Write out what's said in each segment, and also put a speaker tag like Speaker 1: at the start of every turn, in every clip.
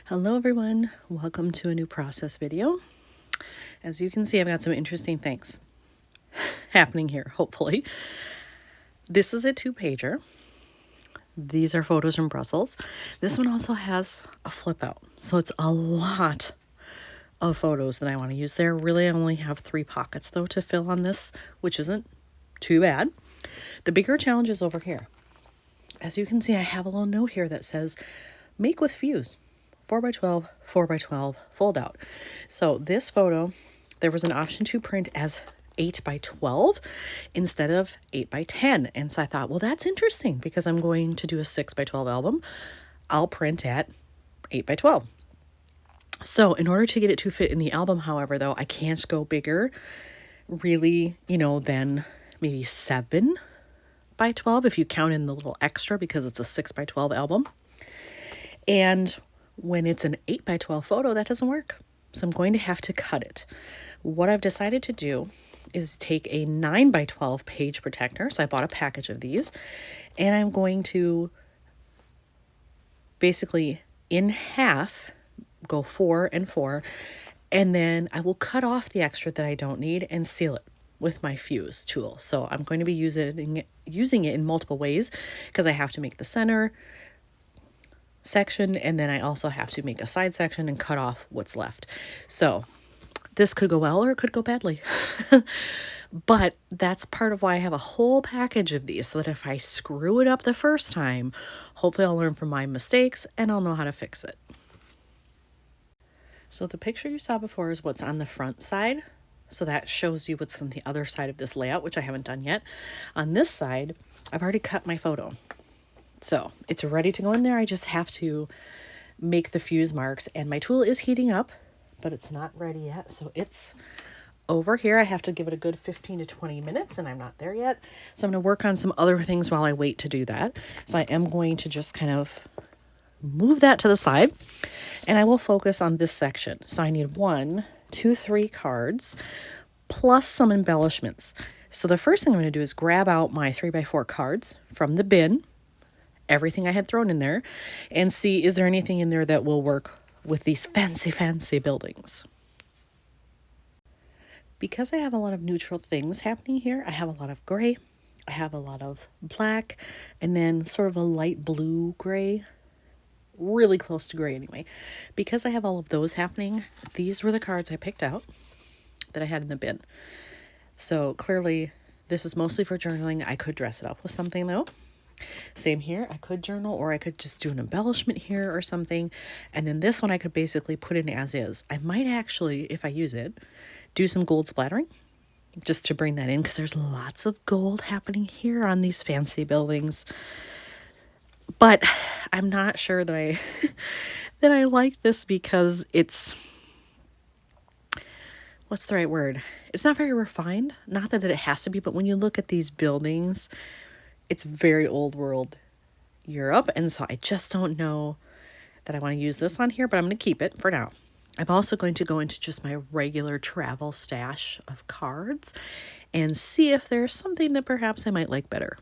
Speaker 1: Hello everyone, welcome to a new process video. As you can see, I've got some interesting things happening here, hopefully. This is a 2-pager. These are photos from Brussels. This one also has a flip out, so it's a lot of photos that I want to use there. Really, I only have 3 pockets though to fill on this, which isn't too bad. The bigger challenge is over here. As you can see, I have a little note here that says, make with fuse. 4x12, 4x12, fold out. So this photo, there was an option to print as 8x12 instead of 8x10. And so I thought, well, that's interesting because I'm going to do a 6x12 album. I'll print at 8x12. So in order to get it to fit in the album, however, though, I can't go bigger really, than maybe 7x12 if you count in the little extra because it's a 6x12 album. And when it's an 8x12 photo, that doesn't work. So I'm going to have to cut it. What I've decided to do is take a 9x12 page protector. So I bought a package of these, and I'm going to basically in half go 4 and 4, and then I will cut off the extra that I don't need and seal it with my fuse tool. So I'm going to be using it in multiple ways because I have to make the center section, and then I also have to make a side section and cut off what's left. So this could go well or it could go badly. But that's part of why I have a whole package of these, so that if I screw it up the first time, hopefully I'll learn from my mistakes and I'll know how to fix it. So the picture you saw before is what's on the front side. So that shows you what's on the other side of this layout, which I haven't done yet. On this side, I've already cut my photo. So it's ready to go in there. I just have to make the fuse marks, and my tool is heating up, but it's not ready yet. So it's over here. I have to give it a good 15 to 20 minutes, and I'm not there yet. So I'm going to work on some other things while I wait to do that. So I am going to just kind of move that to the side, and I will focus on this section. So I need 1, 2, 3 cards plus some embellishments. So the first thing I'm going to do is grab out my 3x4 cards from the bin, everything I had thrown in there, and see, is there anything in there that will work with these fancy buildings. Because I have a lot of neutral things happening here, I have a lot of gray, I have a lot of black, and then sort of a light blue gray, really close to gray anyway. Because I have all of those happening, these were the cards I picked out that I had in the bin. So clearly this is mostly for journaling. I could dress it up with something though. Same here, I could journal, or I could just do an embellishment here or something. And then this one I could basically put in as is. I might actually, if I use it, do some gold splattering just to bring that in, because there's lots of gold happening here on these fancy buildings. But I'm not sure that I that I like this because it's, what's the right word? It's not very refined. Not that it has to be, but when you look at these buildings, it's very old world Europe, and so I just don't know that I want to use this on here, but I'm going to keep it for now. I'm also going to go into just my regular travel stash of cards and see if there's something that perhaps I might like better.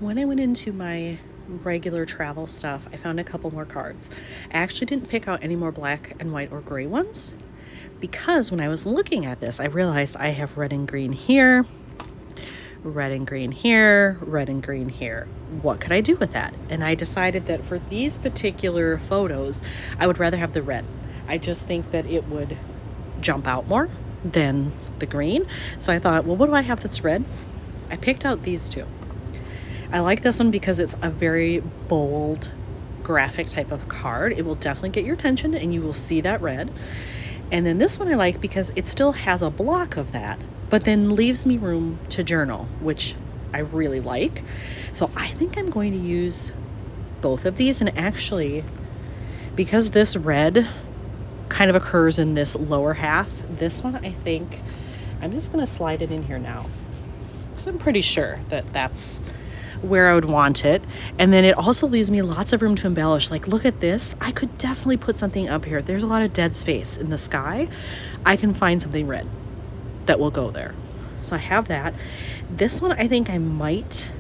Speaker 1: When I went into my regular travel stuff, I found a couple more cards. I actually didn't pick out any more black and white or gray ones because when I was looking at this, I realized I have red and green here, red and green here, red and green here. What could I do with that? And I decided that for these particular photos, I would rather have the red. I just think that it would jump out more than the green. So I thought, well, what do I have that's red? I picked out these two. I like this one because it's a very bold graphic type of card. It will definitely get your attention and you will see that red. And then this one I like because it still has a block of that, but then leaves me room to journal, which I really like. So I think I'm going to use both of these. And actually, because this red kind of occurs in this lower half, this one, I think I'm just going to slide it in here now. So I'm pretty sure that that's where I would want it. And then it also leaves me lots of room to embellish. Like, look at this. I could definitely put something up here. There's a lot of dead space in the sky. I can find something red that will go there. So I have that. This one I think I might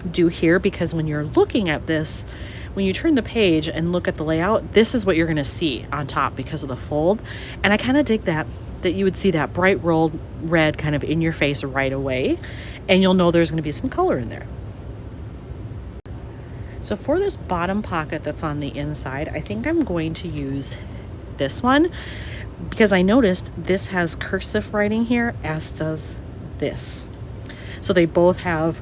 Speaker 1: do here because when you're looking at this, when you turn the page and look at the layout, this is what you're going to see on top because of the fold. And I kind of dig that you would see that bright rolled red kind of in your face right away, and you'll know there's going to be some color in there. So for this bottom pocket that's on the inside, I think I'm going to use this one because I noticed this has cursive writing here, as does this. So they both have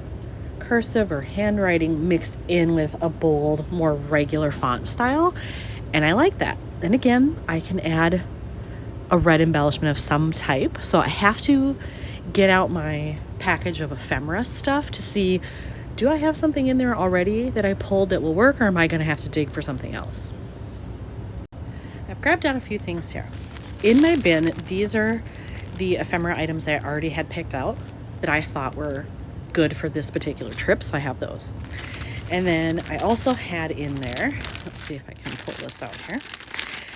Speaker 1: cursive or handwriting mixed in with a bold, more regular font style, and I like that. And again, I can add a red embellishment of some type, so I have to get out my package of ephemera stuff to see, do I have something in there already that I pulled that will work, or am I going to have to dig for something else? I've grabbed out a few things here. In my bin, these are the ephemera items I already had picked out that I thought were good for this particular trip, so I have those. And then I also had in there, let's see if I can pull this out here.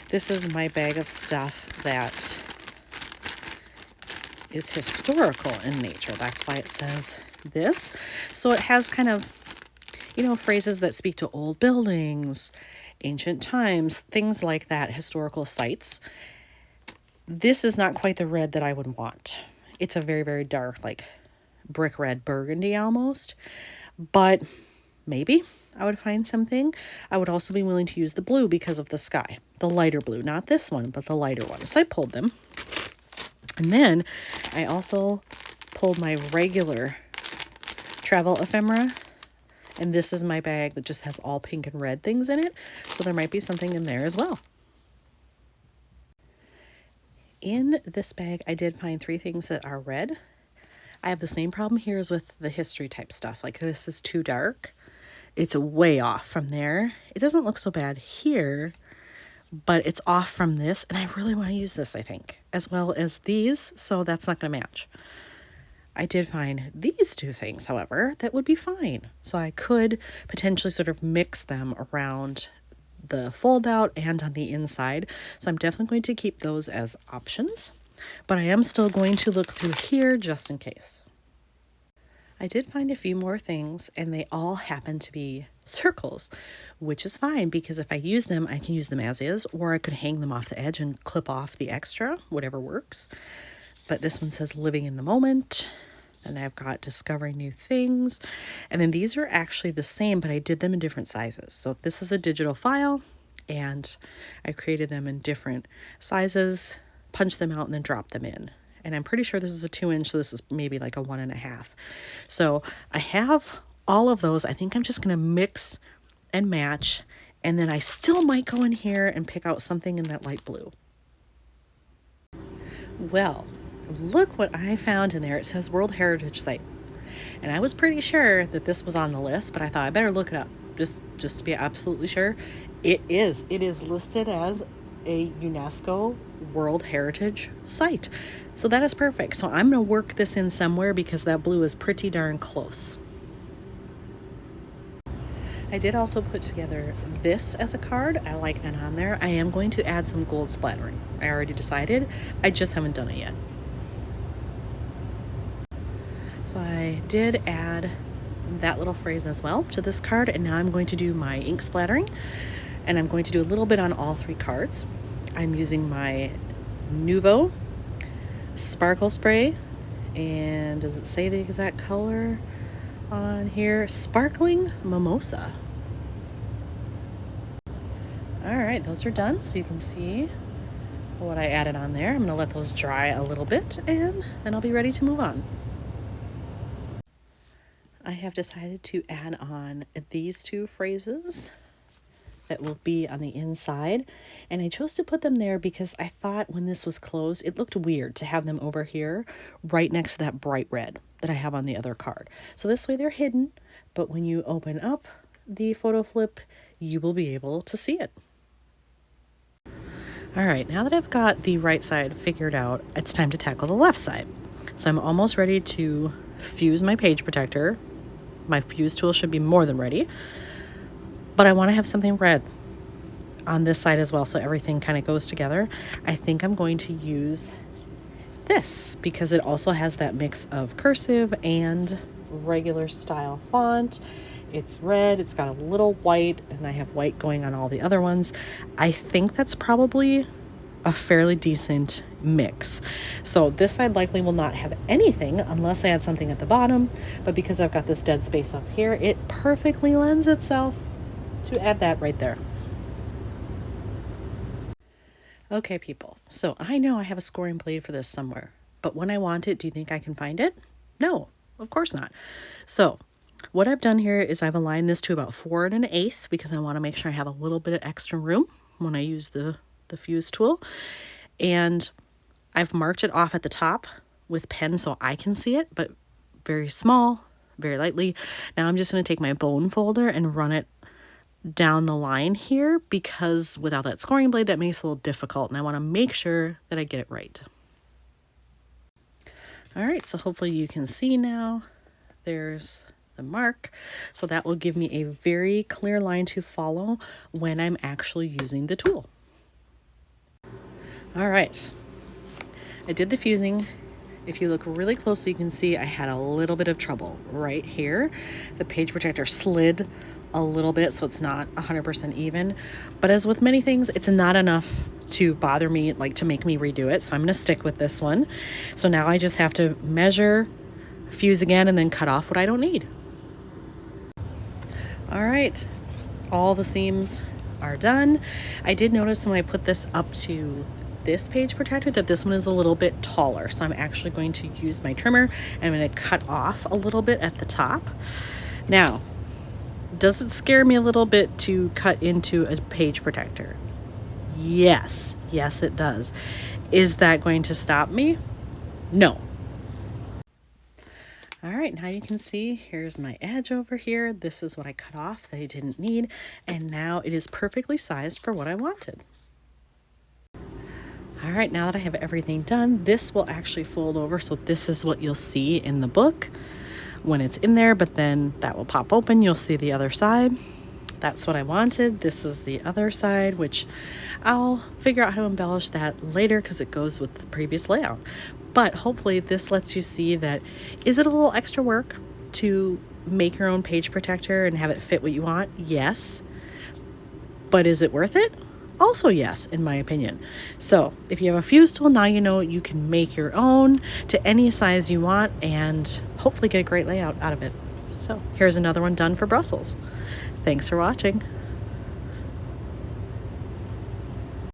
Speaker 1: This is my bag of stuff that is historical in nature. That's why it says this. So it has kind of, phrases that speak to old buildings, ancient times, things like that, historical sites. This is not quite the red that I would want. It's a very, very dark, like brick red burgundy almost, but maybe I would find something. I would also be willing to use the blue because of the sky, the lighter blue, not this one, but the lighter one. So I pulled them. And then I also pulled my regular travel ephemera, and this is my bag that just has all pink and red things in it. So there might be something in there as well. In this bag, I did find 3 things that are red. I have the same problem here as with the history type stuff. Like, this is too dark. It's way off from there. It doesn't look so bad here, but it's off from this. And I really want to use this, I think, as well as these. So that's not going to match. I did find these 2 things, however, that would be fine. So I could potentially sort of mix them around the fold out and on the inside. So I'm definitely going to keep those as options, but I am still going to look through here just in case. I did find a few more things, and they all happen to be circles, which is fine because if I use them, I can use them as is, or I could hang them off the edge and clip off the extra, whatever works. But this one says living in the moment. And I've got discovering new things. And then these are actually the same, but I did them in different sizes. So this is a digital file, and I created them in different sizes, punched them out, and then dropped them in. And I'm pretty sure this is a 2-inch, so this is maybe like a 1.5. So I have all of those. I think I'm just going to mix and match, and then I still might go in here and pick out something in that light blue. Well, look what I found in there. It says World Heritage Site. And I was pretty sure that this was on the list, but I thought I better look it up just to be absolutely sure. It is. It is listed as a UNESCO World Heritage Site. So that is perfect. So I'm going to work this in somewhere because that blue is pretty darn close. I did also put together this as a card. I like that on there. I am going to add some gold splattering. I already decided. I just haven't done it yet. So I did add that little phrase as well to this card, and now I'm going to do my ink splattering, and I'm going to do a little bit on all 3 cards. I'm using my Nuvo sparkle spray, and does it say the exact color on here? Sparkling Mimosa. All right, those are done, so you can see what I added on there. I'm going to let those dry a little bit, and then I'll be ready to move on. I have decided to add on these 2 phrases that will be on the inside, and I chose to put them there because I thought when this was closed, it looked weird to have them over here right next to that bright red that I have on the other card. So this way they're hidden, but when you open up the photo flip, you will be able to see it. All right, now that I've got the right side figured out, it's time to tackle the left side. So I'm almost ready to fuse my page protector. My fuse tool should be more than ready, but I want to have something red on this side as well, so everything kind of goes together. I think I'm going to use this because it also has that mix of cursive and regular style font. It's red, it's got a little white, and I have white going on all the other ones. I think that's probably a fairly decent mix. So this side likely will not have anything unless I add something at the bottom, but because I've got this dead space up here, it perfectly lends itself to add that right there. Okay, people, so I know I have a scoring blade for this somewhere, but when I want it, do you think I can find it? No, of course not. So what I've done here is I've aligned this to about 4 1/8 because I want to make sure I have a little bit of extra room when I use the fuse tool. And I've marked it off at the top with pen so I can see it, but very small, very lightly. Now I'm just going to take my bone folder and run it down the line here because without that scoring blade, that makes it a little difficult. And I want to make sure that I get it right. All right, so hopefully you can see now. There's the mark. So that will give me a very clear line to follow when I'm actually using the tool. All right, I did the fusing. If you look really closely, you can see I had a little bit of trouble right here. The page protector slid a little bit, so it's not 100% even. But as with many things, it's not enough to bother me, like to make me redo it. So I'm gonna stick with this one. So now I just have to measure, fuse again, and then cut off what I don't need. All right, all the seams are done. I did notice when I put this up to this page protector that this one is a little bit taller. So I'm actually going to use my trimmer and I'm going to cut off a little bit at the top. Now, does it scare me a little bit to cut into a page protector? Yes, it does. Is that going to stop me? No. All right, now you can see here's my edge over here. This is what I cut off that I didn't need. And now it is perfectly sized for what I wanted. All right, now that I have everything done, this will actually fold over. So this is what you'll see in the book when it's in there, but then that will pop open. You'll see the other side. That's what I wanted. This is the other side, which I'll figure out how to embellish that later because it goes with the previous layout. But hopefully this lets you see that, is it a little extra work to make your own page protector and have it fit what you want? Yes. But is it worth it? Also yes, in my opinion. So if you have a fuse tool, now you know you can make your own to any size you want and hopefully get a great layout out of it. So here's another one done for Brussels. Thanks for watching.